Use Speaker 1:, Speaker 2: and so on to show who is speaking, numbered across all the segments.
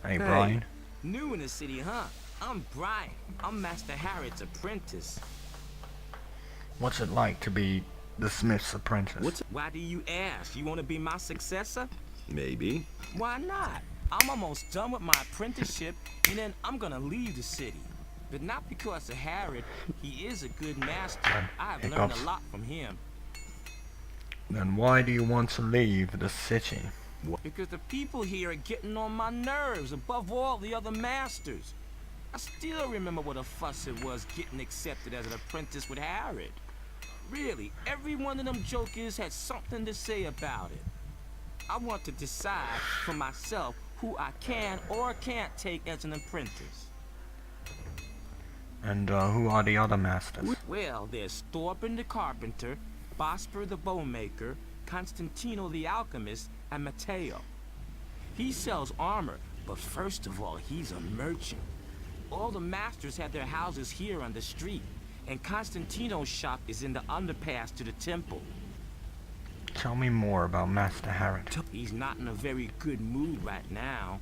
Speaker 1: Hey, Brian.
Speaker 2: New in the city, huh? I'm Brian. I'm Master Harrod's apprentice.
Speaker 1: What's it like to be the Smith's apprentice?
Speaker 2: Why do you ask? You want to be my successor?
Speaker 3: Maybe.
Speaker 2: Why not? I'm almost done with my apprenticeship, and then I'm gonna leave the city. But not because of Harrod. He is a good master. I've learned a lot from him.
Speaker 1: Then why do you want to leave the city?
Speaker 2: Because the people here are getting on my nerves above all the other masters. I still remember what a fuss it was getting accepted as an apprentice with Harrod. Really, every one of them jokers had something to say about it. I want to decide for myself who I can or can't take as an apprentice.
Speaker 1: And who are the other masters?
Speaker 2: Well, there's Thorben the carpenter, Bosper the bowmaker, Constantino the alchemist, and Matteo. He sells armor, but first of all, he's a merchant. All the masters have their houses here on the street, and Constantino's shop is in the underpass to the temple.
Speaker 1: Tell me more about Master Harrod.
Speaker 2: He's not in a very good mood right now.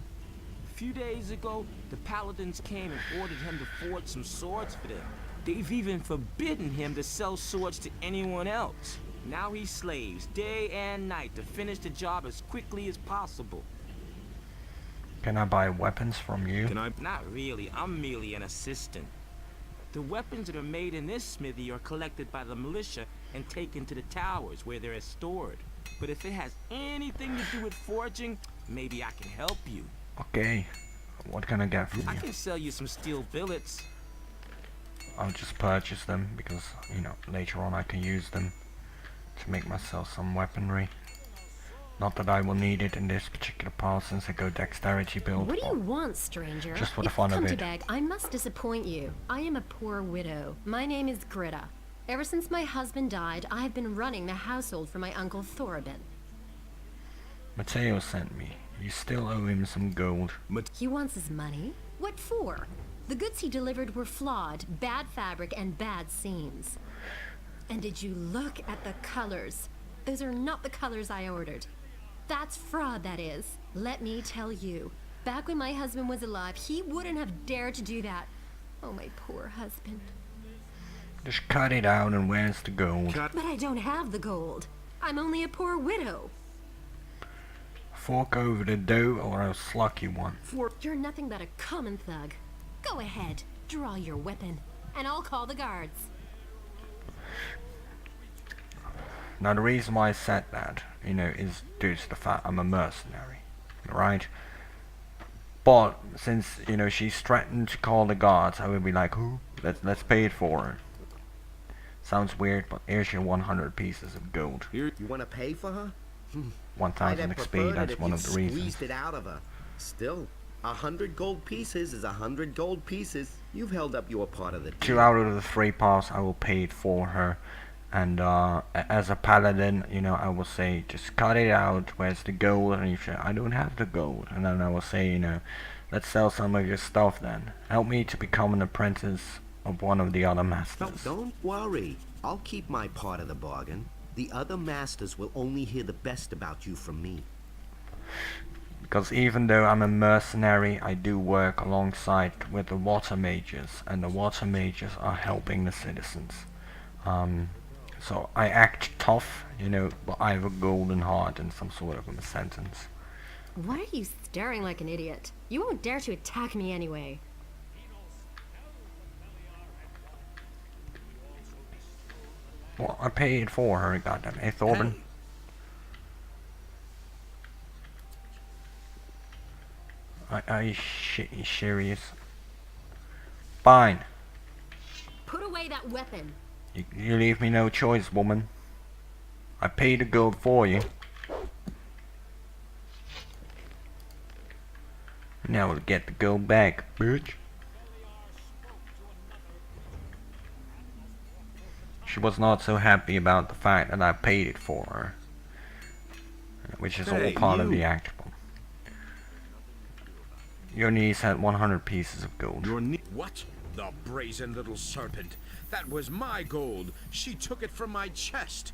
Speaker 2: A few days ago, the paladins came and ordered him to forge some swords for them. They've even forbidden him to sell swords to anyone else. Now he slaves day and night to finish the job as quickly as possible.
Speaker 1: Can I buy weapons from you?
Speaker 2: Not really, I'm merely an assistant. The weapons that are made in this smithy are collected by the militia and taken to the towers where they're stored. But if it has anything to do with forging, maybe I can help you.
Speaker 1: Okay. What can I get from
Speaker 2: I
Speaker 1: you?
Speaker 2: can sell you some steel billets.
Speaker 1: I'll just purchase them because, you know, later on I can use them to make myself some weaponry. Not that I will need it in this particular part since I go dexterity build.
Speaker 4: What do you want, stranger?
Speaker 1: Just for the fun of
Speaker 4: Come
Speaker 1: it.
Speaker 4: to beg, I must disappoint you. I am a poor widow. My name is Gritta. Ever since my husband died, I have been running the household for my uncle Thorben.
Speaker 1: Matteo sent me. You still owe him some gold.
Speaker 4: He wants his money? What for? The goods he delivered were flawed, bad fabric, and bad seams. And did you look at the colors? Those are not the colors I ordered. That's fraud, that is. Let me tell you. Back when my husband was alive, he wouldn't have dared to do that. Oh, my poor husband.
Speaker 1: Just cut it out and where's the gold?
Speaker 4: But I don't have the gold. I'm only a poor widow.
Speaker 1: Fork over the dough or I'll sluck you one.
Speaker 4: You're nothing but a common thug. Go ahead, draw your weapon, and I'll call the guards.
Speaker 1: Now the reason why I said that, you know, is due to the fact I'm a mercenary, right? But since, you know, she's threatened to call the guards, I would be like, who? Let's pay it for her. Sounds weird, but here's your 100 pieces of gold.
Speaker 5: You want to pay for her?
Speaker 1: 1000 XP, that's one of the reasons.
Speaker 5: Squeezed it out of her. Still, 100 gold pieces is 100 gold pieces. You've held up your part of the deal.
Speaker 1: 2 out of the 3 parts I will pay it for her. And as a paladin, you know, I will say, just cut it out, where's the gold? And you say, I don't have the gold. And then I will say, you know, let's sell some of your stuff then. Help me to become an apprentice of one of the other masters.
Speaker 5: Don't worry. I'll keep my part of the bargain. The other masters will only hear the best about you from me.
Speaker 1: Because even though I'm a mercenary, I do work alongside with the water mages. And the water mages are helping the citizens. So I act tough, you know, but I have a golden heart and some sort of a sentence.
Speaker 4: Why are you staring like an idiot? You won't dare to attack me anyway.
Speaker 1: Well, I paid for her, goddamn. Hey, Thorben. Are you serious? Fine.
Speaker 4: Put away that weapon.
Speaker 1: You leave me no choice, woman. I paid the gold for you. Now we'll get the gold back, bitch. She was not so happy about the fact that I paid it for her. Which is all part of the act. Your niece had 100 pieces of gold.
Speaker 6: What? The brazen little serpent. That was my gold. She took it from my chest.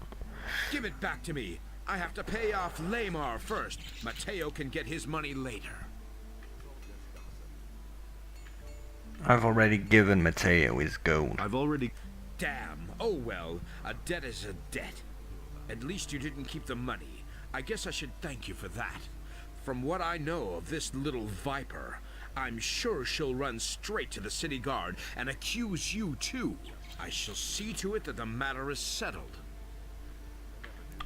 Speaker 6: Give it back to me. I have to pay off Lamar first. Matteo can get his money later.
Speaker 1: I've already given Matteo his gold.
Speaker 3: I've already...
Speaker 6: Damn. Oh well, a debt is a debt. At least you didn't keep the money. I guess I should thank you for that. From what I know of this little viper, I'm sure she'll run straight to the city guard and accuse you too. I shall see to it that the matter is settled.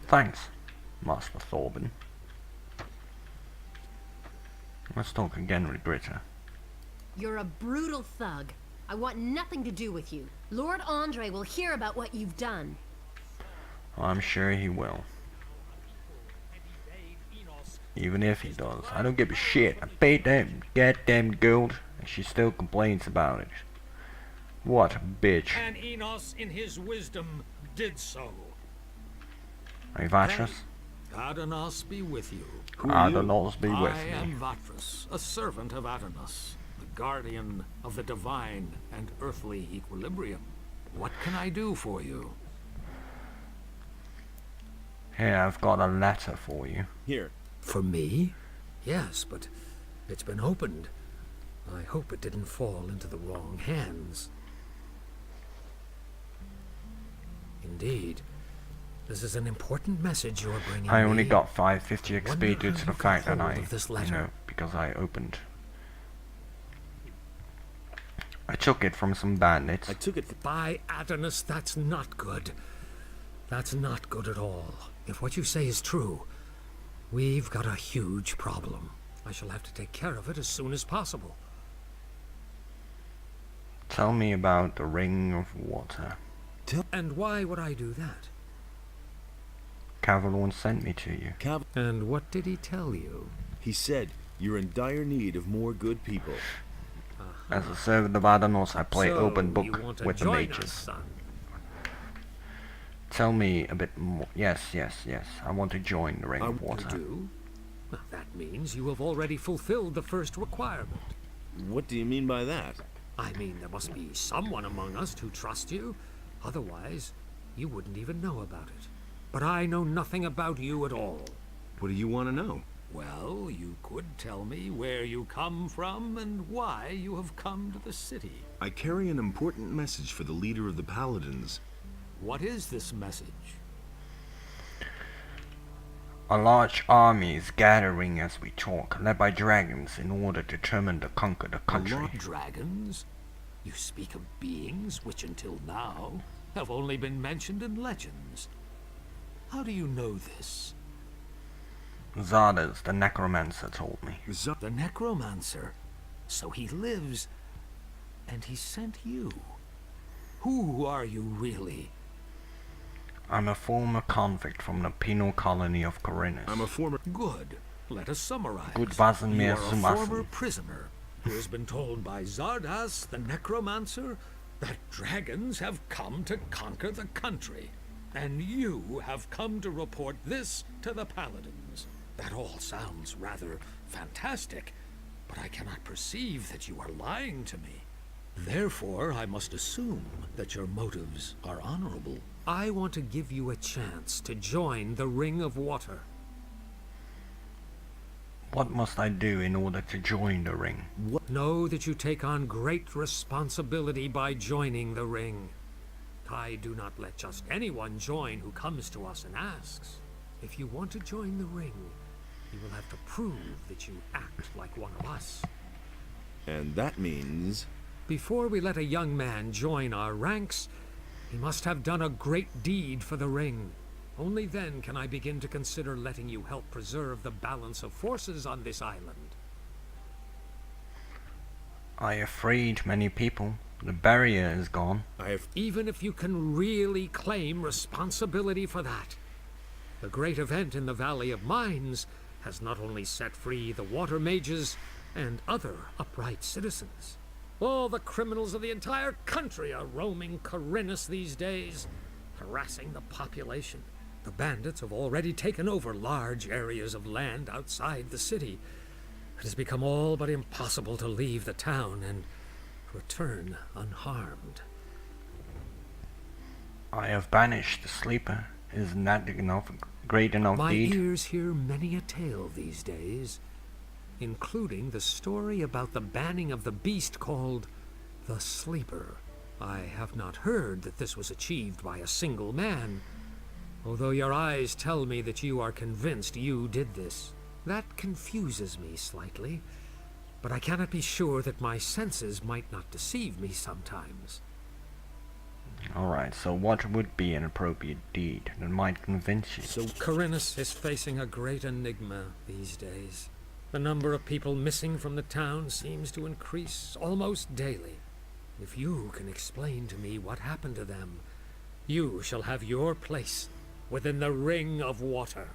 Speaker 1: Thanks, Master Thorben. Let's talk again with Gritta.
Speaker 4: You're a brutal thug. I want nothing to do with you. Lord Andre will hear about what you've done.
Speaker 1: I'm sure he will. Even if he does, I don't give a shit. I paid them goddamn gold, and she still complains about it. What a bitch.
Speaker 7: And Enos, in his wisdom, did so.
Speaker 1: Are you Vatras?
Speaker 7: Adanos be with you.
Speaker 1: Adanos be with
Speaker 7: I
Speaker 1: me.
Speaker 7: am Vatras, a servant of Adanos, the guardian of the divine and earthly equilibrium. What can I do for you?
Speaker 1: Here, I've got a letter for you.
Speaker 3: Here.
Speaker 7: For me? Yes, but it's been opened. I hope it didn't fall into the wrong hands. Indeed. This is an important message you're bringing
Speaker 1: I only
Speaker 7: me.
Speaker 1: got 550
Speaker 7: Wonder
Speaker 1: XP due
Speaker 7: how
Speaker 1: to
Speaker 7: you
Speaker 1: the
Speaker 7: got
Speaker 1: fact that
Speaker 7: hold
Speaker 1: I,
Speaker 7: of this
Speaker 1: you
Speaker 7: letter.
Speaker 1: know, because I opened. I took it from some bandits.
Speaker 3: I took it...
Speaker 7: By Adanos, that's not good. That's not good at all. If what you say is true, we've got a huge problem. I shall have to take care of it as soon as possible.
Speaker 1: Tell me about the Ring of Water.
Speaker 7: And why would I do that?
Speaker 1: Cavalon sent me to you.
Speaker 7: And what did he tell you?
Speaker 3: He said, you're in dire need of more good people.
Speaker 1: As a servant of Adanos, I play
Speaker 7: So,
Speaker 1: open
Speaker 7: you
Speaker 1: book
Speaker 7: want to
Speaker 1: with the
Speaker 7: join
Speaker 1: mages.
Speaker 7: us, son?
Speaker 1: Tell me a bit more. Yes. I want to join the Ring of
Speaker 7: You
Speaker 1: Water.
Speaker 7: do? Well, that means you have already fulfilled the first requirement.
Speaker 3: What do you mean by that?
Speaker 7: I mean, there must be someone among us who trusts you. Otherwise, you wouldn't even know about it. But I know nothing about you at all.
Speaker 3: What do you want to know?
Speaker 7: Well, you could tell me where you come from and why you have come to the city.
Speaker 3: I carry an important message for the leader of the Paladins.
Speaker 7: What is this message?
Speaker 1: A large army is gathering as we talk, led by dragons in order to determine to conquer the country.
Speaker 7: Dragons? You speak of beings which until now have only been mentioned in legends. How do you know this?
Speaker 1: Zardas, the necromancer, told me.
Speaker 7: The necromancer. So he lives, and he sent you. Who are you really?
Speaker 1: I'm a former convict from the penal colony of Khorinis.
Speaker 3: I'm a former...
Speaker 7: Good. Let us summarize.
Speaker 1: Good Vazen
Speaker 7: You
Speaker 1: mir
Speaker 7: are a
Speaker 1: Sumasen.
Speaker 7: former prisoner who has been told by Zardas, the necromancer, that dragons have come to conquer the country. And you have come to report this to the paladins. That all sounds rather fantastic, but I cannot perceive that you are lying to me. Therefore, I must assume that your motives are honorable. I want to give you a chance to join the Ring of Water.
Speaker 1: What must I do in order to join the ring?
Speaker 7: Know that you take on great responsibility by joining the Ring. I do not let just anyone join who comes to us and asks. If you want to join the Ring, you will have to prove that you act like one of us.
Speaker 3: And that means...
Speaker 7: Before we let a young man join our ranks, he must have done a great deed for the Ring. Only then can I begin to consider letting you help preserve the balance of forces on this island.
Speaker 1: I have freed many people. The barrier is gone.
Speaker 7: Even if you can really claim responsibility for that. The great event in the Valley of Mines has not only set free the water mages and other upright citizens. All the criminals of the entire country are roaming Khorinis these days, harassing the population. The bandits have already taken over large areas of land outside the city. It has become all but impossible to leave the town and return unharmed.
Speaker 1: I have banished the sleeper. Isn't that great enough
Speaker 7: My
Speaker 1: deed?
Speaker 7: ears hear many a tale these days, including the story about the banning of the beast called the Sleeper. I have not heard that this was achieved by a single man, although your eyes tell me that you are convinced you did this. That confuses me slightly, but I cannot be sure that my senses might not deceive me sometimes.
Speaker 1: Alright, so what would be an appropriate deed that might convince you?
Speaker 7: So Khorinis is facing a great enigma these days. The number of people missing from the town seems to increase almost daily. If you can explain to me what happened to them, you shall have your place within the Ring of Water.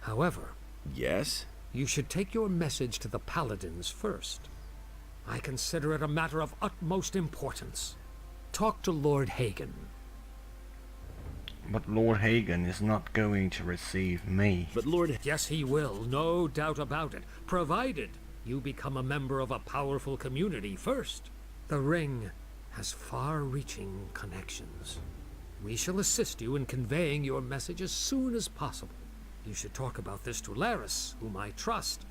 Speaker 7: However,
Speaker 3: Yes?
Speaker 7: you should take your message to the Paladins first. I consider it a matter of utmost importance. Talk to Lord Hagen.
Speaker 1: But Lord Hagen is not going to receive me.
Speaker 3: But Lord...
Speaker 7: Yes, he will, no doubt about it, provided you become a member of a powerful community first. The ring has far-reaching connections. We shall assist you in conveying your message as soon as possible. You should talk about this to Lares, whom I trust.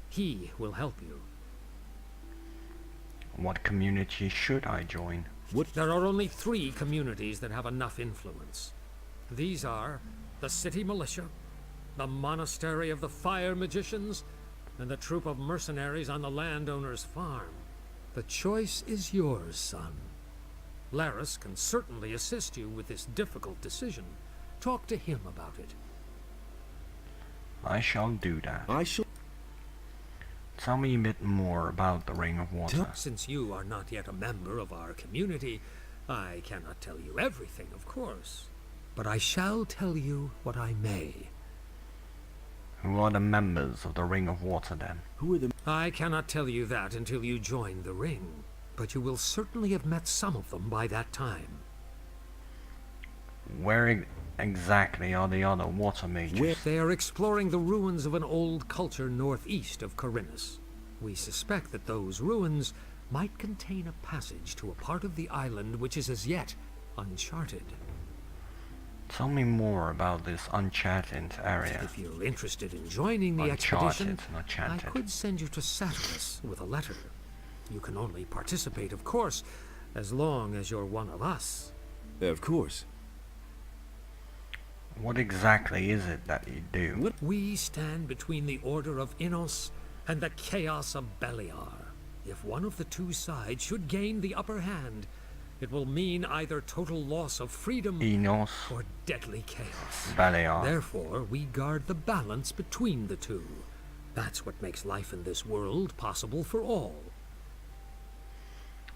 Speaker 7: He will help you.
Speaker 1: What community should I join?
Speaker 7: There are only 3 communities that have enough influence. These are the City Militia, the Monastery of the Fire Magicians, and the troop of mercenaries on the landowner's farm. The choice is yours, son. Lares can certainly assist you with this difficult decision. Talk to him about it.
Speaker 1: I shall do that.
Speaker 3: I shall...
Speaker 1: Tell me a bit more about the Ring of Water.
Speaker 7: Since you are not yet a member of our community, I cannot tell you everything, of course. But I shall tell you what I may.
Speaker 1: Who are the members of the Ring of Water then?
Speaker 3: Who are the...
Speaker 7: I cannot tell you that until you join the ring, but you will certainly have met some of them by that time.
Speaker 1: Where exactly are the other water mages?
Speaker 7: They are exploring the ruins of an old culture northeast of Khorinis. We suspect that those ruins might contain a passage to a part of the island which is as yet uncharted.
Speaker 1: Tell me more about this uncharted area.
Speaker 7: If you're interested in joining the
Speaker 1: Uncharted,
Speaker 7: expedition,
Speaker 1: not
Speaker 7: I
Speaker 1: chanted.
Speaker 7: could send you to Saturas with a letter. You can only participate, of course, as long as you're one of us.
Speaker 3: Of course.
Speaker 1: What exactly is it that you do?
Speaker 7: We stand between the Order of Innos and the Chaos of Beliar. If one of the 2 sides should gain the upper hand, it will mean either total loss of freedom
Speaker 1: Enos,
Speaker 7: or deadly chaos.
Speaker 1: Balear.
Speaker 7: Therefore, we guard the balance between the 2. That's what makes life in this world possible for all.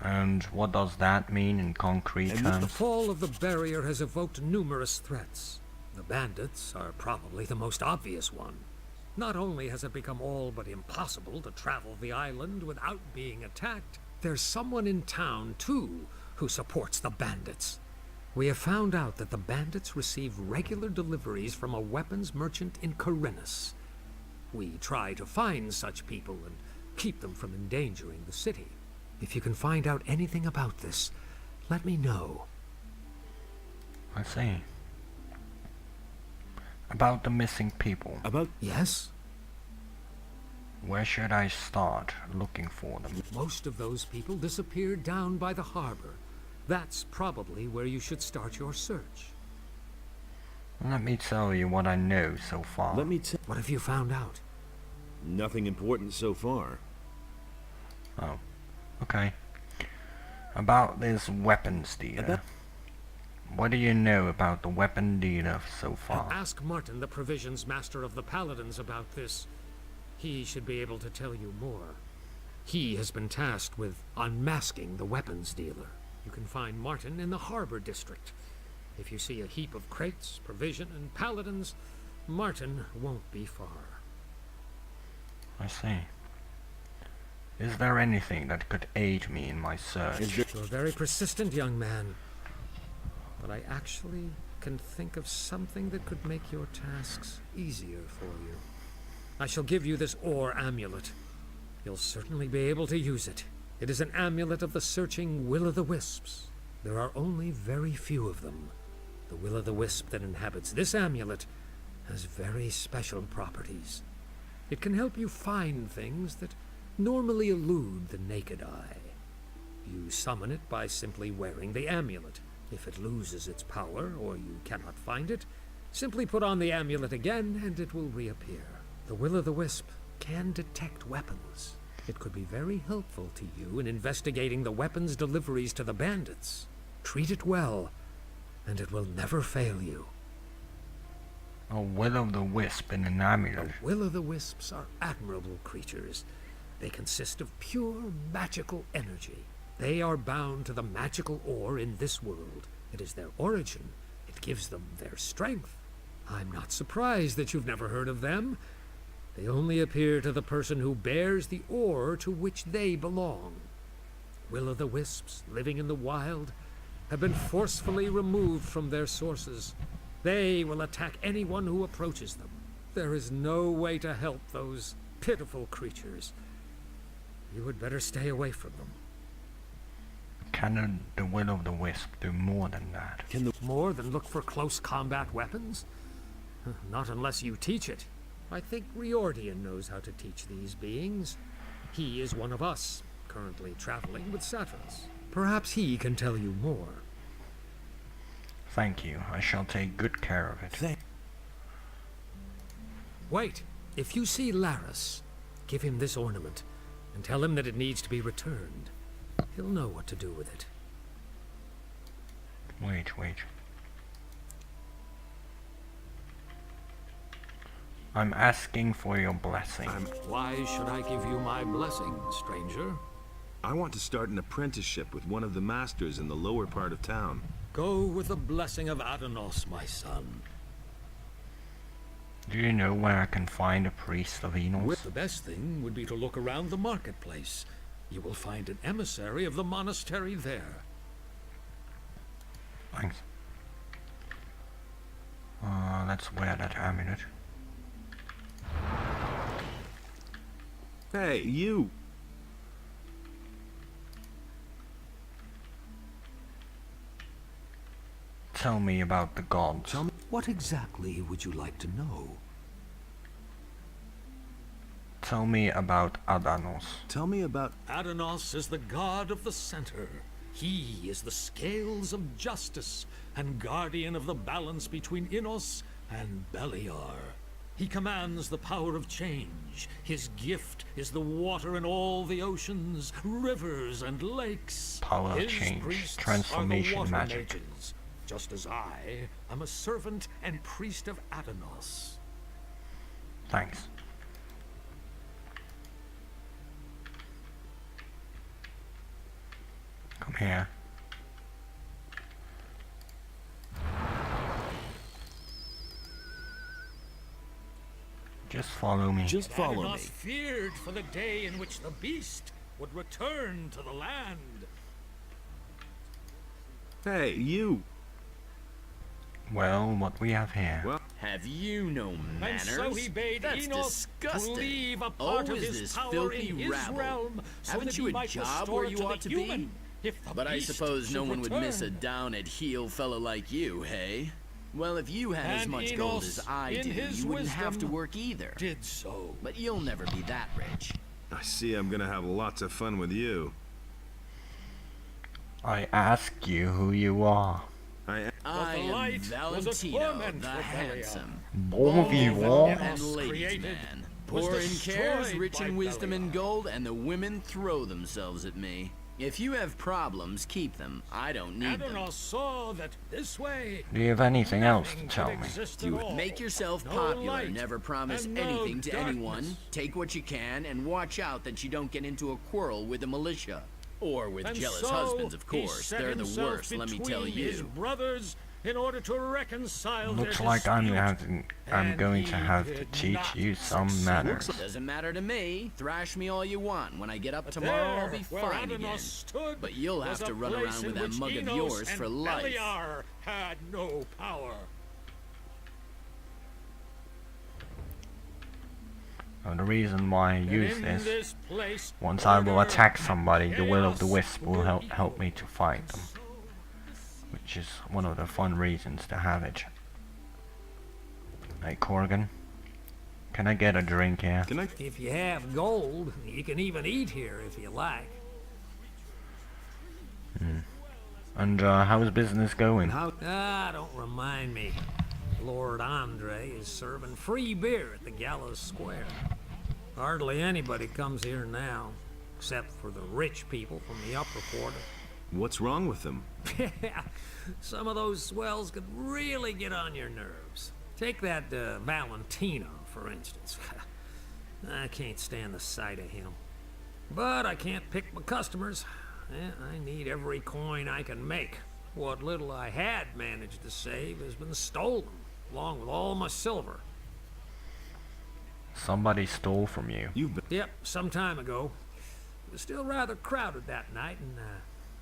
Speaker 1: And what does that mean in concrete
Speaker 7: The
Speaker 1: terms?
Speaker 7: fall of the barrier has evoked numerous threats. The bandits are probably the most obvious one. Not only has it become all but impossible to travel the island without being attacked, there's someone in town, too, who supports the bandits. We have found out that the bandits receive regular deliveries from a weapons merchant in Khorinis. We try to find such people and keep them from endangering the city. If you can find out anything about this, let me know.
Speaker 1: I see. About the missing people.
Speaker 3: About...
Speaker 7: Yes?
Speaker 1: Where should I start looking for them?
Speaker 7: Most of those people disappeared down by the harbor. That's probably where you should start your search.
Speaker 1: Let me tell you what I know so far.
Speaker 3: Let me tell...
Speaker 7: What have you found out?
Speaker 3: Nothing important so far.
Speaker 1: Oh, okay. About this weapons dealer. What do you know about the weapon dealer so far?
Speaker 7: Ask Martin, the provisions master of the Paladins, about this. He should be able to tell you more. He has been tasked with unmasking the weapons dealer. You can find Martin in the harbor district. If you see a heap of crates, provision, and paladins, Martin won't be far.
Speaker 1: I see. Is there anything that could aid me in my search?
Speaker 7: You're a very persistent young man. But I actually can think of something that could make your tasks easier for you. I shall give you this ore amulet. You'll certainly be able to use it. It is an amulet of the searching Will-O-Wisps. There are only very few of them. The Will-O-Wisp that inhabits this amulet has very special properties. It can help you find things that normally elude the naked eye. You summon it by simply wearing the amulet. If it loses its power, or you cannot find it, simply put on the amulet again and it will reappear. The Will-O-Wisp can detect weapons. It could be very helpful to you in investigating the weapons deliveries to the bandits. Treat it well, and it will never fail you.
Speaker 1: A Will-O-Wisp in an amulet.
Speaker 7: The Will-O-Wisps are admirable creatures. They consist of pure magical energy. They are bound to the magical ore in this world. It is their origin. It gives them their strength. I'm not surprised that you've never heard of them. They only appear to the person who bears the ore to which they belong. Will-O-Wisps living in the wild have been forcefully removed from their sources. They will attack anyone who approaches them. There is no way to help those pitiful creatures. You had better stay away from them.
Speaker 1: Can the Will-O-Wisp do more than that?
Speaker 7: More than look for close combat weapons? Not unless you teach it. I think Riordian knows how to teach these beings. He is one of us, currently traveling with Saturas. Perhaps he can tell you more.
Speaker 1: Thank you. I shall take good care of it.
Speaker 7: Wait. If you see Lares, give him this ornament and tell him that it needs to be returned. He'll know what to do with it.
Speaker 1: Wait. I'm asking for your blessing.
Speaker 7: Why should I give you my blessing, stranger?
Speaker 3: I want to start an apprenticeship with one of the masters in the lower part of town.
Speaker 7: Go with the blessing of Adanos, my son.
Speaker 1: Do you know where I can find a priest of Enos?
Speaker 7: The best thing would be to look around the marketplace. You will find an emissary of the monastery there.
Speaker 1: Thanks. Let's wear that amulet.
Speaker 3: Hey, you!
Speaker 1: Tell me about the gods.
Speaker 8: What exactly would you like to know?
Speaker 1: Tell me about Adanos.
Speaker 3: Tell me about...
Speaker 7: Adanos is the god of the center. He is the scales of justice and guardian of the balance between Enos and Beliar. He commands the power of change. His gift is the water in all the oceans, rivers and lakes.
Speaker 1: Power of
Speaker 7: His
Speaker 1: change.
Speaker 7: priests
Speaker 1: Transformation
Speaker 7: are the water
Speaker 1: magic.
Speaker 7: mages, just as I am a servant and priest of Adanos.
Speaker 1: Thanks. Come here. Just follow me.
Speaker 3: Just follow
Speaker 7: Adanos
Speaker 3: me.
Speaker 7: feared for the day in which the beast would return to the land.
Speaker 3: Hey, you!
Speaker 1: Well, what we have here.
Speaker 3: Well,
Speaker 9: Have you no manners?
Speaker 7: And so he bade
Speaker 9: That's
Speaker 7: Enos
Speaker 9: disgusting.
Speaker 7: to leave a part
Speaker 9: Oh,
Speaker 7: of
Speaker 9: is
Speaker 7: his
Speaker 9: this
Speaker 7: power
Speaker 9: filthy
Speaker 7: in his
Speaker 9: rabble?
Speaker 7: realm, so
Speaker 9: Haven't
Speaker 7: that
Speaker 9: you
Speaker 7: he
Speaker 9: a
Speaker 7: might
Speaker 9: job
Speaker 7: restore
Speaker 9: where
Speaker 7: it
Speaker 9: you
Speaker 7: to
Speaker 9: ought
Speaker 7: the
Speaker 9: to be?
Speaker 7: human, if the
Speaker 9: But I
Speaker 7: beast
Speaker 9: suppose no
Speaker 7: should
Speaker 9: one would miss a
Speaker 7: return.
Speaker 9: down-at-heel fellow like you, hey? Well, if you had as
Speaker 7: And
Speaker 9: much gold
Speaker 7: Enos,
Speaker 9: as I
Speaker 7: in
Speaker 9: do,
Speaker 7: his
Speaker 9: you wouldn't have to
Speaker 7: wisdom,
Speaker 9: work either.
Speaker 7: Did so.
Speaker 9: But you'll never be that rich.
Speaker 3: I see I'm gonna have lots of fun with you.
Speaker 1: I ask you who you are.
Speaker 3: I
Speaker 9: I
Speaker 7: the
Speaker 9: am
Speaker 7: light was a
Speaker 9: Valentino,
Speaker 7: torment
Speaker 9: the
Speaker 7: for Belial.
Speaker 9: handsome.
Speaker 1: Bon vivant.
Speaker 9: And
Speaker 7: Enos
Speaker 9: ladies'
Speaker 7: created
Speaker 9: man.
Speaker 7: was
Speaker 9: Poor in cares,
Speaker 7: destroyed
Speaker 9: rich
Speaker 7: by
Speaker 9: in wisdom and
Speaker 7: Belial.
Speaker 9: gold, and the women throw themselves at me. If you have problems, keep them. I don't need them.
Speaker 7: Adanos saw that this way
Speaker 1: Do you have anything else to
Speaker 7: nothing
Speaker 1: tell
Speaker 7: could
Speaker 1: me?
Speaker 7: exist
Speaker 9: You
Speaker 7: at all.
Speaker 9: make yourself
Speaker 7: No
Speaker 9: popular,
Speaker 7: light
Speaker 9: never promise
Speaker 7: and no
Speaker 9: anything to anyone,
Speaker 7: darkness.
Speaker 9: take what you can, and watch out that you don't get into a quarrel with the militia. Or with
Speaker 7: And
Speaker 9: jealous
Speaker 7: so
Speaker 9: husbands, of
Speaker 7: he
Speaker 9: course.
Speaker 7: set
Speaker 9: They're the
Speaker 7: himself
Speaker 9: worst, let me tell
Speaker 7: between his
Speaker 9: you.
Speaker 7: brothers in order to reconcile
Speaker 1: Looks
Speaker 7: their
Speaker 1: like I'm
Speaker 7: dispute.
Speaker 1: going
Speaker 7: And
Speaker 1: to
Speaker 7: he
Speaker 1: have to
Speaker 7: did
Speaker 1: teach
Speaker 7: not
Speaker 1: you some
Speaker 7: succeed.
Speaker 1: manners.
Speaker 9: Doesn't matter to me. Thrash me all you want. When I get up
Speaker 7: But
Speaker 9: tomorrow, I'll
Speaker 7: there,
Speaker 9: be
Speaker 7: where
Speaker 9: fine
Speaker 7: Adanos
Speaker 9: again.
Speaker 7: stood,
Speaker 9: But you'll have
Speaker 7: was
Speaker 9: to
Speaker 7: a
Speaker 9: run
Speaker 7: place
Speaker 9: around with
Speaker 7: in
Speaker 9: that
Speaker 7: which
Speaker 9: mug of
Speaker 7: Enos
Speaker 9: yours
Speaker 7: and
Speaker 9: for life.
Speaker 7: Beliar had no power.
Speaker 1: And the reason why I
Speaker 7: And
Speaker 1: use
Speaker 7: in
Speaker 1: this,
Speaker 7: place,
Speaker 1: once I will
Speaker 7: order
Speaker 1: attack somebody, the
Speaker 7: chaos
Speaker 1: Will-O-Wisp will
Speaker 7: were
Speaker 1: help me
Speaker 7: equal.
Speaker 1: to fight them. Which is one of the fun reasons to have it. Hey Coragon, can I get a drink here?
Speaker 3: Can I...
Speaker 7: If you have gold, you can even eat here if you like.
Speaker 1: And how's business going?
Speaker 7: Don't remind me. Lord Andre is serving free beer at the Gallows Square. Hardly anybody comes here now, except for the rich people from the upper quarter.
Speaker 3: What's wrong with them?
Speaker 7: Yeah, some of those swells could really get on your nerves. Take that Valentino, for instance. I can't stand the sight of him. But I can't pick my customers. I need every coin I can make. What little I had managed to save has been stolen, along with all my silver.
Speaker 1: Somebody stole from you.
Speaker 7: Yep, some time ago. It was still rather crowded that night, and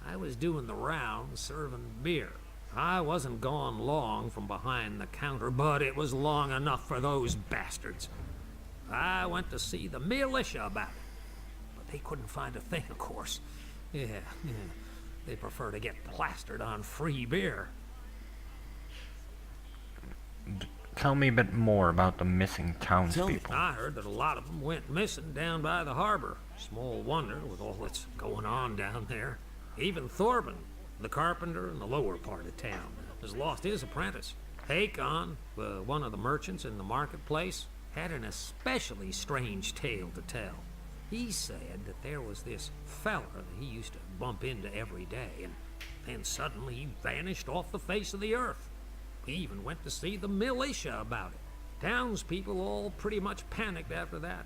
Speaker 7: I was doing the rounds serving beer. I wasn't gone long from behind the counter, but it was long enough for those bastards. I went to see the militia about it, but they couldn't find a thing, of course. Yeah. They prefer to get plastered on free beer.
Speaker 1: Tell me a bit more about the missing townspeople.
Speaker 7: I heard that a lot of them went missing down by the harbor. Small wonder with all that's going on down there. Even Thorben, the carpenter in the lower part of town, has lost his apprentice. Hakon, one of the merchants in the marketplace, had an especially strange tale to tell. He said that there was this fella that he used to bump into every day, and then suddenly he vanished off the face of the earth. He even went to see the militia about it. Townspeople all pretty much panicked after that.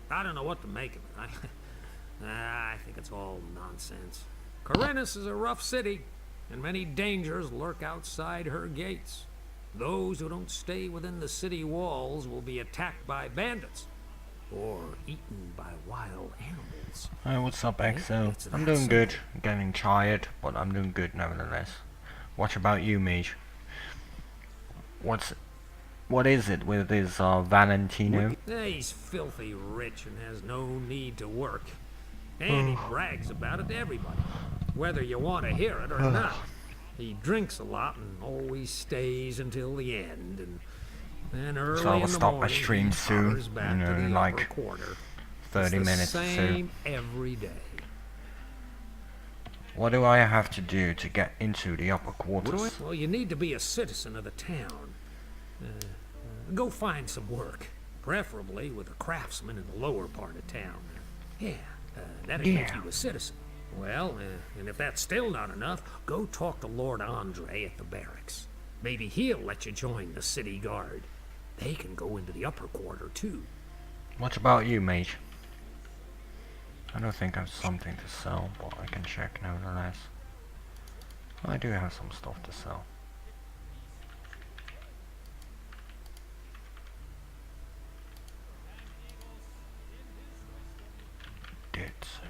Speaker 7: I don't know what to make of it. I think it's all nonsense. Khorinis is a rough city, and many dangers lurk outside her gates. Those who don't stay within the city walls will be attacked by bandits, or eaten by wild animals.
Speaker 1: Hi, what's up, XO? I'm doing good. I'm getting tired, but I'm doing good nevertheless. What about you, Mage? What is it with this Valentino?
Speaker 7: He's filthy rich and has no need to work. And he brags about it to everybody, whether you want to hear it or not. He drinks a lot and always stays until the end, and then early
Speaker 1: So I'll
Speaker 7: in the
Speaker 1: stop my
Speaker 7: morning,
Speaker 1: stream
Speaker 7: he
Speaker 1: soon,
Speaker 7: todders back
Speaker 1: you know,
Speaker 7: to the
Speaker 1: in like
Speaker 7: upper quarter.
Speaker 1: 30 minutes
Speaker 7: It's the
Speaker 1: or so.
Speaker 7: same every day.
Speaker 1: What do I have to do to get into the upper quarters?
Speaker 7: Well, you need to be a citizen of the town. Go find some work, preferably with a craftsman in the lower part of town. Yeah, that'll make you a citizen. Well, and if that's still not enough, go talk to Lord Andre at the barracks. Maybe he'll let you join the city guard. They can go into the upper quarter, too.
Speaker 1: What about you, Mage? I don't think I have something to sell, but I can check nevertheless. I do have some stuff to sell. Did so.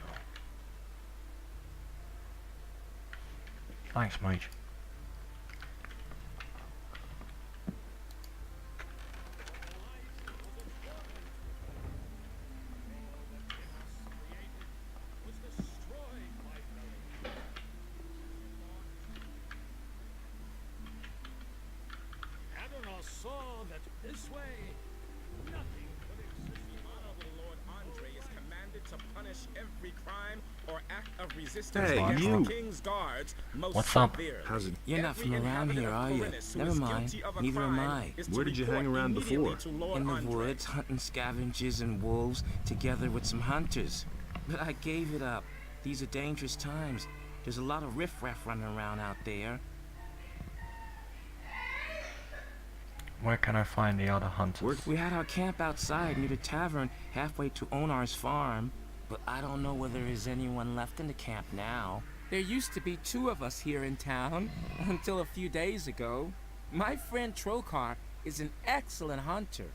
Speaker 1: Thanks, Mage.
Speaker 2: Adanos saw that this way nothing could exist. The Honorable Lord Andre is commanded to punish every crime or act of resistance
Speaker 3: Hey,
Speaker 2: against
Speaker 3: you.
Speaker 2: the King's guards most
Speaker 1: What's up?
Speaker 2: severely.
Speaker 3: How's it?
Speaker 9: You're not from around here, are you? Never mind. Neither am I.
Speaker 3: Where did you hang around before?
Speaker 9: In the woods, hunting scavengers and wolves, together with some hunters. But I gave it up. These are dangerous times. There's a lot of riffraff running around out there.
Speaker 1: Where can I find the other hunters?
Speaker 9: We had our camp outside near the tavern, halfway to Onar's farm. But I don't know whether there's anyone left in the camp now.
Speaker 10: There used to be 2 of us here in town, until a few days ago. My friend Trokar is an excellent hunter.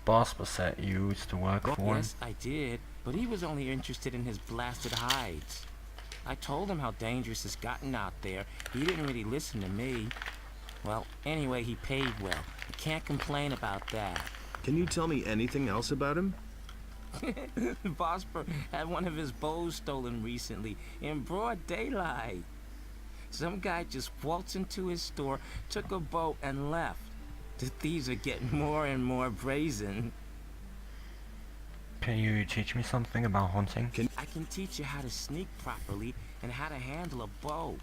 Speaker 1: Bospa said you used to work for him.
Speaker 9: Yes, I did, but he was only interested in his blasted hides. I told him how dangerous it's gotten out there. He didn't really listen to me. Well, anyway, he paid well. I can't complain about that.
Speaker 3: Can you tell me anything else about him?
Speaker 9: Vosper had one of his bows stolen recently in broad daylight. Some guy just waltzed into his store, took a bow, and left. The thieves are getting more and more brazen.
Speaker 1: Can you teach me something about hunting?
Speaker 9: I can teach you how to sneak properly and how to handle a bow.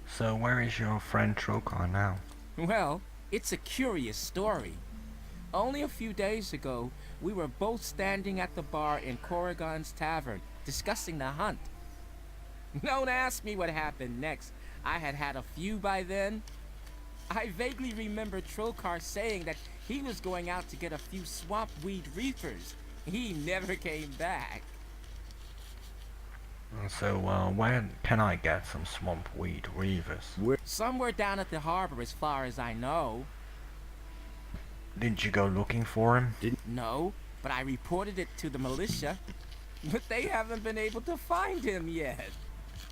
Speaker 1: So where is your friend Trokar now?
Speaker 10: Well, it's a curious story. Only a few days ago, we were both standing at the bar in Coragon's tavern, discussing the hunt. Don't ask me what happened next. I had had a few by then. I vaguely remember Trokar saying that he was going out to get a few swamp weed reapers. He never came back.
Speaker 1: So where can I get some swamp weed reavers?
Speaker 10: Somewhere down at the harbor as far as I know.
Speaker 1: Didn't you go looking for him?
Speaker 10: No, but I reported it to the militia. But they haven't been able to find him yet.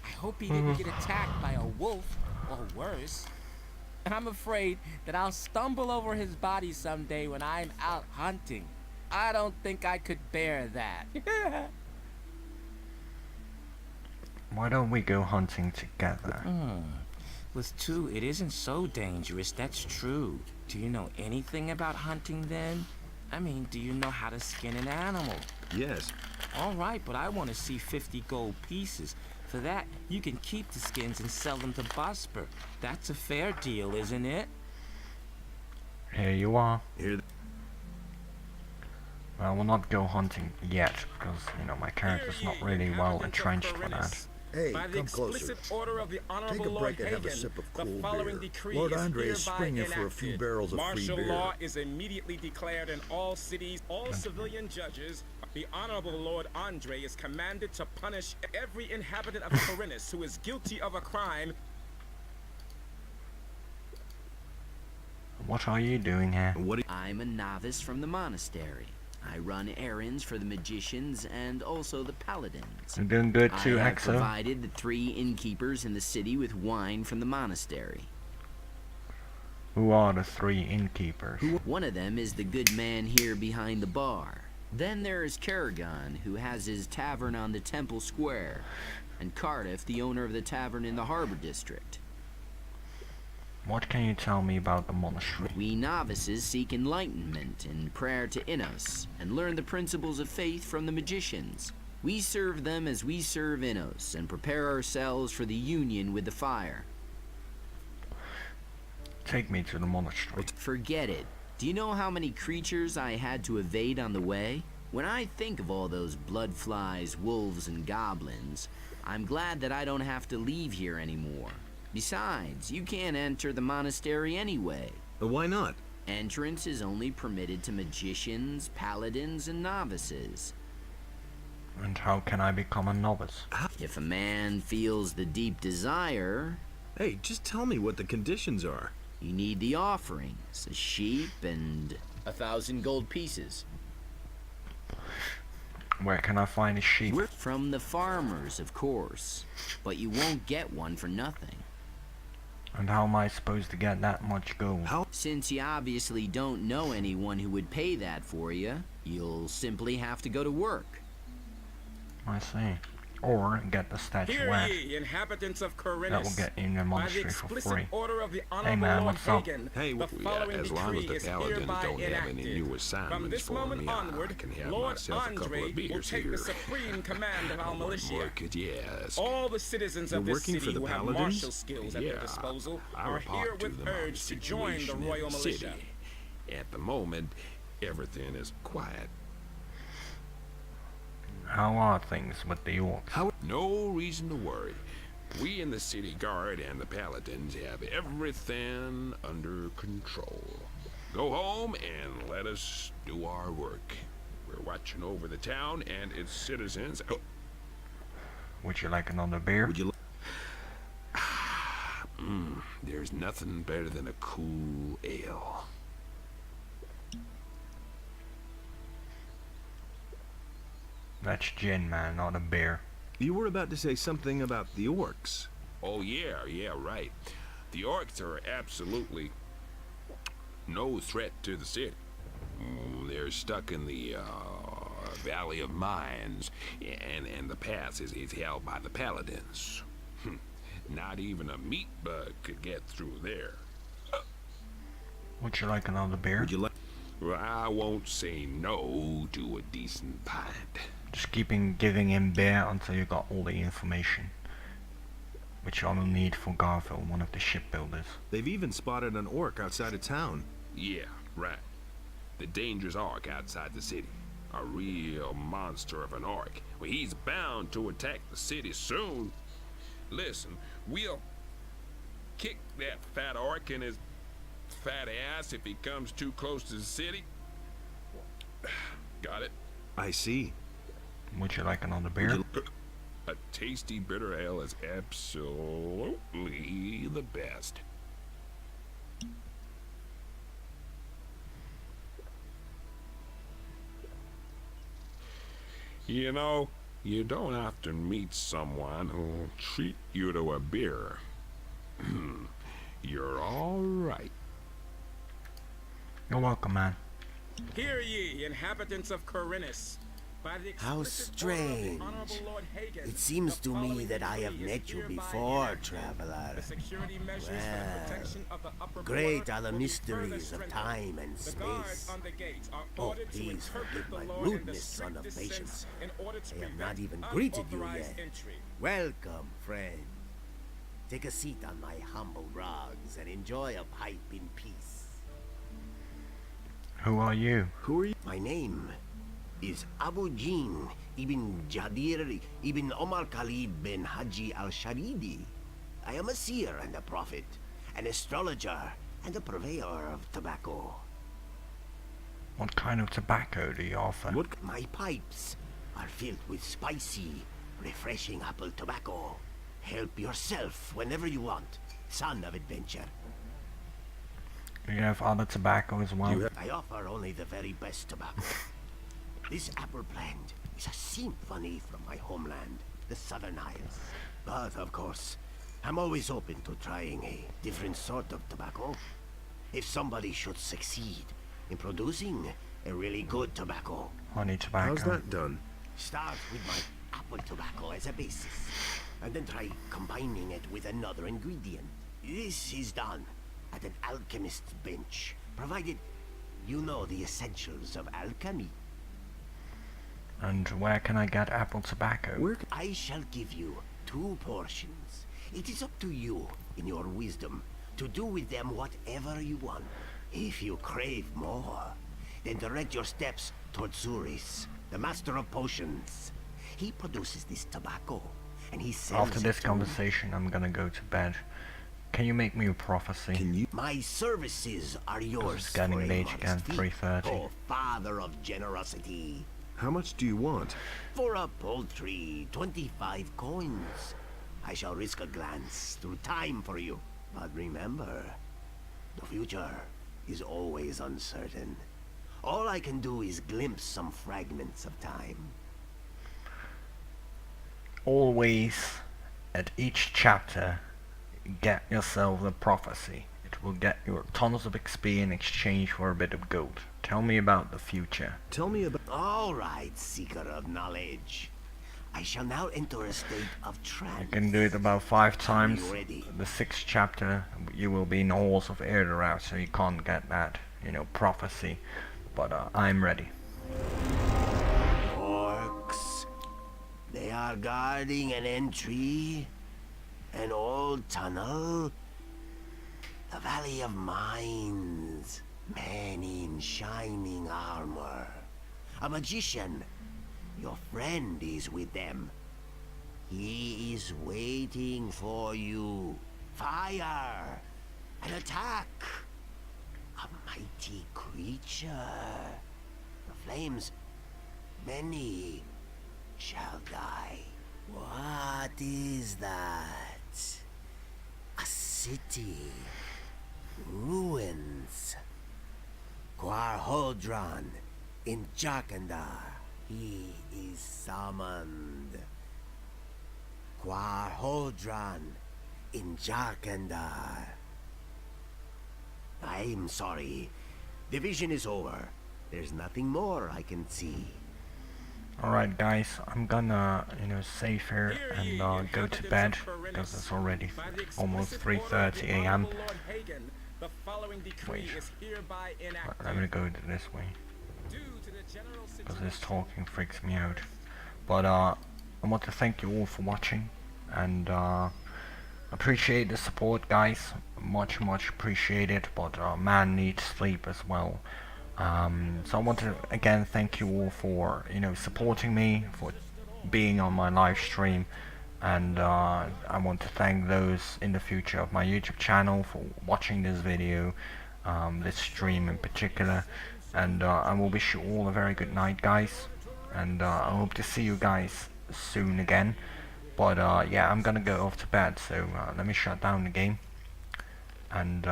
Speaker 10: I hope he didn't get attacked by a wolf, or worse. I'm afraid that I'll stumble over his body someday when I'm out hunting. I don't think I could bear that.
Speaker 1: Why don't we go hunting together?
Speaker 9: With two, it isn't so dangerous, that's true. Do you know anything about hunting then? I mean, do you know how to skin an animal?
Speaker 3: Yes.
Speaker 9: All right, but I want to see 50 gold pieces. For that, you can keep the skins and sell them to Bosper. That's a fair deal, isn't it?
Speaker 1: Here you are.
Speaker 3: Here.
Speaker 1: Well, we'll not go hunting yet, because, you know, my character's not really well entrenched for that.
Speaker 11: Hey,
Speaker 2: By the
Speaker 11: come closer.
Speaker 2: explicit order of the
Speaker 11: Take
Speaker 2: Honorable
Speaker 11: a
Speaker 2: Lord
Speaker 11: break and have a
Speaker 2: Hagen,
Speaker 11: sip of
Speaker 2: the
Speaker 11: cool
Speaker 2: following
Speaker 11: beer.
Speaker 2: decree
Speaker 11: Lord
Speaker 2: is
Speaker 11: Andre is
Speaker 2: hereby
Speaker 11: springing for a few
Speaker 2: enacted.
Speaker 11: barrels of free
Speaker 2: Martial
Speaker 11: beer.
Speaker 2: law is immediately declared in all cities. All civilian judges. The Honorable Lord Andre is commanded to punish every inhabitant of Khorinis who is guilty of a crime.
Speaker 1: What are you doing here?
Speaker 12: I'm a novice from the monastery. I run errands for the magicians and also the paladins.
Speaker 1: You're doing good too,
Speaker 12: I have
Speaker 1: Exo.
Speaker 12: provided the 3 innkeepers in the city with wine from the monastery.
Speaker 1: Who are the 3 innkeepers?
Speaker 12: One of them is the good man here behind the bar. Then there is Coragon, who has his tavern on the Temple Square, and Cardiff, the owner of the tavern in the Harbor District.
Speaker 1: What can you tell me about the monastery?
Speaker 12: We novices seek enlightenment in prayer to Innos, and learn the principles of faith from the magicians. We serve them as we serve Innos, and prepare ourselves for the union with the fire.
Speaker 1: Take me to the monastery.
Speaker 12: Forget it. Do you know how many creatures I had to evade on the way? When I think of all those bloodflies, wolves, and goblins, I'm glad that I don't have to leave here anymore. Besides, you can't enter the monastery anyway.
Speaker 3: Why not?
Speaker 12: Entrance is only permitted to magicians, paladins, and novices.
Speaker 1: And how can I become a novice?
Speaker 12: If a man feels the deep desire...
Speaker 3: Hey, just tell me what the conditions are.
Speaker 12: You need the offerings, a sheep and 1,000 gold pieces.
Speaker 1: Where can I find a sheep?
Speaker 12: From the farmers, of course. But you won't get one for nothing.
Speaker 1: And how am I supposed to get that much gold?
Speaker 12: Since you obviously don't know anyone who would pay that for you, you'll simply have to go to work.
Speaker 1: I see. Or get the statuette.
Speaker 2: Hear ye, inhabitants of Khorinis.
Speaker 1: That will get you in the
Speaker 2: By the
Speaker 1: monastery for
Speaker 2: explicit
Speaker 1: free.
Speaker 2: order of the
Speaker 1: Hey
Speaker 2: Honorable
Speaker 1: man,
Speaker 2: Lord
Speaker 1: what's up?
Speaker 2: Hagen,
Speaker 3: Hey,
Speaker 2: the following
Speaker 3: as long as
Speaker 2: decree
Speaker 3: the
Speaker 2: is
Speaker 3: paladins
Speaker 2: hereby
Speaker 3: don't have any
Speaker 2: enacted.
Speaker 3: new
Speaker 2: From
Speaker 3: assignments
Speaker 2: this
Speaker 3: for
Speaker 2: moment
Speaker 3: me,
Speaker 2: onward,
Speaker 3: I can have
Speaker 2: Lord
Speaker 3: myself a couple
Speaker 2: Andre
Speaker 3: of beers
Speaker 2: will take
Speaker 3: here.
Speaker 2: the supreme command of our militia.
Speaker 3: Market, yes.
Speaker 2: All the citizens of
Speaker 3: You're
Speaker 2: this
Speaker 3: working
Speaker 2: city
Speaker 3: for the
Speaker 2: who have
Speaker 3: paladins?
Speaker 2: martial skills at
Speaker 3: Yeah,
Speaker 2: their disposal
Speaker 3: I
Speaker 2: are
Speaker 3: report to
Speaker 2: herewith
Speaker 3: them on the
Speaker 2: urged to join the
Speaker 3: situation in
Speaker 2: royal
Speaker 3: the
Speaker 2: militia.
Speaker 3: city. At the moment, everything is quiet.
Speaker 1: How are things with the orcs?
Speaker 3: No reason to worry. We in the city guard and the paladins have everything under control. Go home and let us do our work. We're watching over the town and its citizens. Oh,
Speaker 1: Would you like another beer?
Speaker 3: would you there's nothing better than a cool ale.
Speaker 1: That's gin, man, not a beer.
Speaker 3: You were about to say something about the orcs. Oh, yeah, right. The orcs are absolutely no threat to the city. They're stuck in the Valley of Mines, and the pass is held by the paladins. Not even a meat bug could get through there.
Speaker 1: Would you like another beer?
Speaker 3: Would you like? Well, I won't say no to a decent pint.
Speaker 1: Just giving him beer until you got all the information, which I will need for Garfield, one of the shipbuilders.
Speaker 11: They've even spotted an orc outside of town.
Speaker 3: Yeah, right. The dangerous orc outside the city. A real monster of an orc. Well, he's bound to attack the city soon. Listen, we'll kick that fat orc in his fat ass if he comes too close to the city. Got it?
Speaker 11: I see.
Speaker 1: Would you like another beer?
Speaker 3: A tasty bitter ale is absolutely the best. You know, you don't often meet someone who'll treat you to a beer. You're all right.
Speaker 1: You're welcome, man.
Speaker 10: Hear ye, inhabitants of Khorinis. By the
Speaker 5: How
Speaker 10: explicit order of the
Speaker 5: strange.
Speaker 10: Honorable Lord Hagen,
Speaker 5: It seems
Speaker 10: the
Speaker 5: to me
Speaker 10: following
Speaker 5: that I have
Speaker 10: decree is
Speaker 5: met you
Speaker 10: hereby
Speaker 5: before,
Speaker 10: enacted.
Speaker 5: traveler.
Speaker 10: The security measures for the
Speaker 5: Well,
Speaker 10: protection of the upper
Speaker 5: great
Speaker 10: border
Speaker 5: are the
Speaker 10: will be
Speaker 5: mysteries
Speaker 10: further
Speaker 5: of
Speaker 10: strengthened.
Speaker 5: time and
Speaker 10: The guards
Speaker 5: space.
Speaker 10: on the gates are
Speaker 5: Oh,
Speaker 10: ordered to
Speaker 5: please
Speaker 10: interpret
Speaker 5: forgive
Speaker 10: the
Speaker 5: my
Speaker 10: law in the
Speaker 5: rudeness, son of
Speaker 10: strictest
Speaker 5: patience.
Speaker 10: sense in order to
Speaker 5: I have
Speaker 10: prevent
Speaker 5: not even greeted you
Speaker 10: unauthorized
Speaker 5: yet.
Speaker 10: entry.
Speaker 5: Welcome, friend. Take a seat on my humble rugs and enjoy a pipe in peace.
Speaker 1: Who are you?
Speaker 11: Who are you?
Speaker 5: My name is Abuyin ibn Jadir ibn Omar Khalid bin Haji al-Sharidi. I am a seer and a prophet, an astrologer and a purveyor of tobacco.
Speaker 1: What kind of tobacco do you offer?
Speaker 5: My pipes are filled with spicy, refreshing apple tobacco. Help yourself whenever you want, son of adventure.
Speaker 1: Do you have other tobacco as well?
Speaker 5: I offer only the very best tobacco. This apple plant is a symphony from my homeland, the Southern Isles. But, of course, I'm always open to trying a different sort of tobacco. If somebody should succeed in producing a really good tobacco,
Speaker 1: Honey tobacco.
Speaker 11: How's that done?
Speaker 5: start with my apple tobacco as a basis, and then try combining it with another ingredient. This is done at an alchemist's bench, provided you know the essentials of alchemy.
Speaker 1: And where can I get apple tobacco?
Speaker 5: I shall give you 2 portions. It is up to you, in your wisdom, to do with them whatever you want. If you crave more, then direct your steps toward Zuris, the master of potions. He produces this tobacco, and he sells
Speaker 1: After
Speaker 5: it
Speaker 1: this
Speaker 5: to
Speaker 1: conversation, I'm gonna go to bed. Can you make me a prophecy?
Speaker 11: Can you?
Speaker 5: My services are yours.
Speaker 1: It's getting
Speaker 5: for a
Speaker 1: late
Speaker 5: modest
Speaker 1: again,
Speaker 5: fee.
Speaker 1: 3:30.
Speaker 5: Oh, father of generosity.
Speaker 11: How much do you want?
Speaker 5: For a paltry 25 coins, I shall risk a glance through time for you. But remember, the future is always uncertain. All I can do is glimpse some fragments of time.
Speaker 1: Always, at each chapter, get yourself a prophecy. It will get you tons of XP in exchange for a bit of gold. Tell me about the future.
Speaker 11: Tell me about.
Speaker 5: All right, seeker of knowledge. I shall now enter a state of trance.
Speaker 1: You can do it about 5 times.
Speaker 5: you ready?
Speaker 1: The 6th chapter, you will be in the halls of Erderout, so you can't get that, prophecy. But I'm ready.
Speaker 5: Orcs. They are guarding an entry, an old tunnel, the Valley of Mines, men in shining armor. A magician. Your friend is with them. He is waiting for you. Fire! An attack! A mighty creature. The flames, many shall die. What is that? A city. Ruins. Quarhodran in Jharkendar. He is summoned. Quarhodran in Jharkendar. I'm sorry. The vision is over. There's nothing more I can see.
Speaker 1: Alright guys, I'm gonna, save here and go to bed because it's already almost 3:30 a.m.
Speaker 2: The following decree
Speaker 1: Wait.
Speaker 2: is hereby enacted.
Speaker 1: I'm gonna go this way.
Speaker 2: Due to the general
Speaker 1: Because this
Speaker 2: situation
Speaker 1: talking freaks me out. But I want to thank you all for watching, and appreciate the support, guys. Much appreciate it. But man needs sleep as well. So I want to again thank you all for supporting me, for being on my live stream, and I want to thank those in the future of my YouTube channel for watching this video, this stream in particular. And I will wish you all a very good night, guys, and I hope to see you guys soon again. But yeah, I'm gonna go off to bed, so let me shut down the game and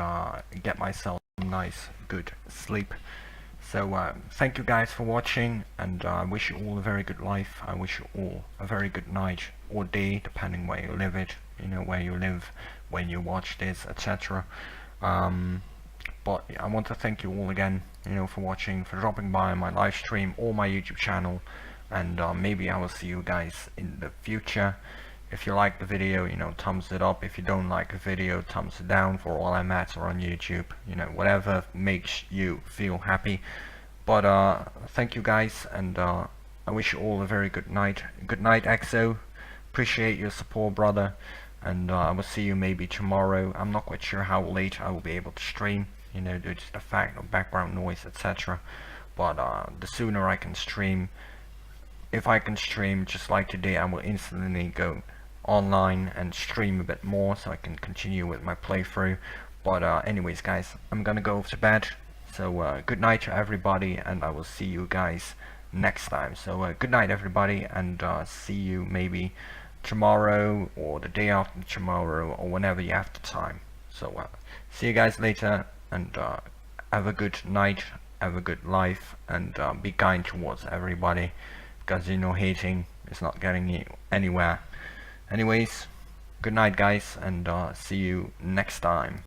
Speaker 1: get myself some nice good sleep. So thank you guys for watching, and I wish you all a very good life. I wish you all a very good night or day, depending where you live it, where you live when you watch this, etc. But I want to thank you all again, for watching, for dropping by my live stream or my YouTube channel, and maybe I will see you guys in the future. If you like the video, thumbs it up. If you don't like the video, thumbs it down. For all I'm at or on YouTube, whatever makes you feel happy. But thank you guys, and I wish you all a very good night. Good night, EXO. Appreciate your support, brother, and I will see you maybe tomorrow. I'm not quite sure how late I will be able to stream, due to the fact of background noise, etc. But the sooner I can stream, if I can stream just like today, I will instantly go online and stream a bit more so I can continue with my playthrough. But anyways, guys, I'm gonna go to bed. So good night to everybody, and I will see you guys next time. So good night, everybody, and see you maybe tomorrow or the day after tomorrow, or whenever you have the time. So see you guys later, and have a good night, have a good life, and be kind towards everybody, because hating is not getting you anywhere. Anyways, good night, guys, and see you next time.